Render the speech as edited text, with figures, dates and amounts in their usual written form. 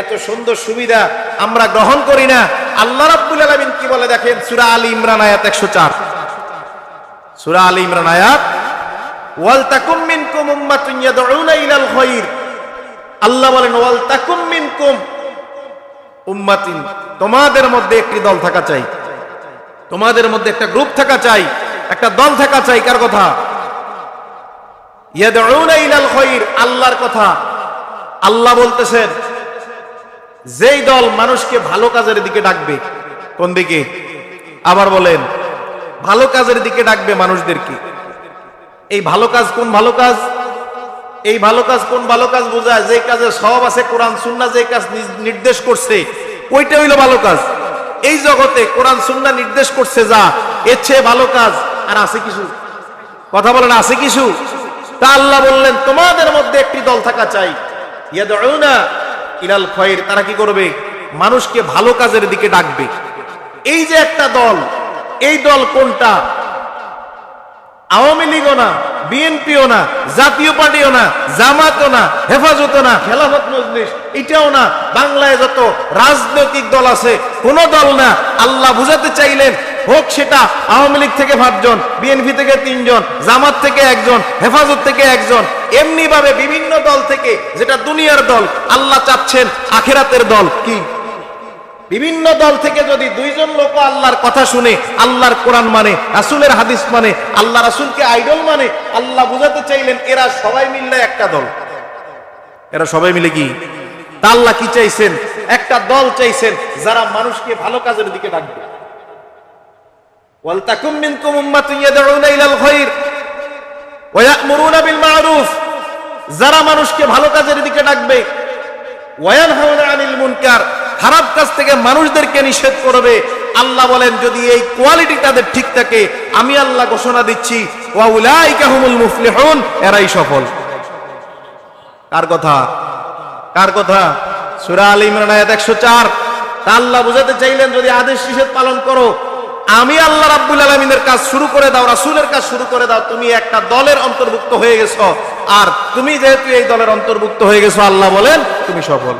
এত সুন্দর সুবিধা আমরা গ্রহণ করি না। আল্লাহ রাব্বুল আলামিন কি বলে দেখেন, সূরা আলী ইমরান আয়াত 104, সূরা আলী ইমরান আয়াত, ওয়াল তাকুম মিনকুম উম্মাতুন ইয়াদউনা ইলাল খায়র। আল্লাহ বলেন ওয়াল তাকুম মিনকুম উম্মাতিন, তোমাদের মধ্যে একটি দল থাকা চাই, তোমাদের মধ্যে একটা গ্রুপ থাকা চাই, একটা দল থাকা চাই। কার কথা? ইয়াদউনা ইলাল খায়র, আল্লাহর কথা। আল্লাহ বলতেছেন যেই দল মানুষকে ভালো কাজের দিকে ডাকবে। কোন দিকে? আবার বলেন, ভালো কাজের দিকে ডাকবে মানুষদেরকে। এই ভালো কাজ কোন ভালো কাজ? এই ভালো কাজ কোন ভালো কাজ বোঝায়? যে কাজে সওয়াব আছে, কোরআন সুন্নাহ যে কাজ নির্দেশ করছে ওইটা হইলো ভালো কাজ। এই জগতে কোরআন সুন্নাহ নির্দেশ করছে যা, এর চেয়ে ভালো কাজ আর আছে কিছু? কথা বলেন, আছে কিছু? তা আল্লাহ বললেন তোমাদের মধ্যে একটি দল থাকা চাই, ইয়াদউনা ইলাল খায়র, তারা কি করবে? মানুষকে ভালো কাজের দিকে ডাকবে। এই যে একটা দল, এই দল কোনটা? আওয়ামী লীগও না, বিএনপিও না, জাতীয় পার্টিও না, জামাতও না, হেফাজতও না, খেলাফত মজলিস এটাও না, বাংলায় যত রাজনৈতিক দল আছে কোন দল না। আল্লাহ বুঝাতে চাইলেন হোক সেটা আওয়ামী লীগ থেকে 5 জন, বিএনপি থেকে 3 জন, জামাত থেকে 1 জন, হেফাজত থেকে 1 জন, এমনি ভাবে বিভিন্ন দল থেকে, যেটা দুনিয়ার দল, আল্লাহ চাচ্ছেন আখিরাতের দল। কি? বিভিন্ন দল থেকে যদি 2 জন লোক আল্লাহর কথা শুনে, আল্লাহর কোরআন মানে, রাসূলের হাদিস মানে, আল্লাহ রাসূলকে আইডল মানে, আল্লাহ বুঝাতে চাইলেন এরা সবাই মিলে একটা দল। এরা সবাই মিলে কি? তা আল্লাহ কি চাইছেন? একটা দল চাইছেন যারা মানুষকে ভালো কাজের দিকে ডাকবে। ওয়াল তাকুম মিনকুম উম্মাতুন ইয়াদউনা ইলাল খায়র ওয়া ইয়া'মুরুনা বিল মা'রুফ, যারা মানুষকে ভালো কাজের দিকে ডাকবে, ওয়া ইয়ানহাউনা আনিল মুনকার, খারাপ কাজ থেকে মানুষদেরকে নিষেধ করবে। আল্লাহ বলেন যদি এই কোয়ালিটি তাদের ঠিক থাকে, আমি আল্লাহ ঘোষণা দিচ্ছি ওয়া উলাইকা হুমুল মুফলিহুন, এরাই সফল। কার কথা? কার কথা? সূরা আলী ইমরান আয়াত 104। তা আল্লাহ বুঝাতে চাইলেন যদি আদেশ নিষেধ পালন করো, আমি আল্লাহ রাব্বুল আলামিনের কাজ শুরু করে দাও, রাসূলের কাজ শুরু করে দাও, তুমি একটা দলের অন্তর্ভুক্ত হয়ে গেছো। আর তুমি যেহেতু এই দলের অন্তর্ভুক্ত হয়ে গেছো, আল্লাহ বলেন তুমি সফল।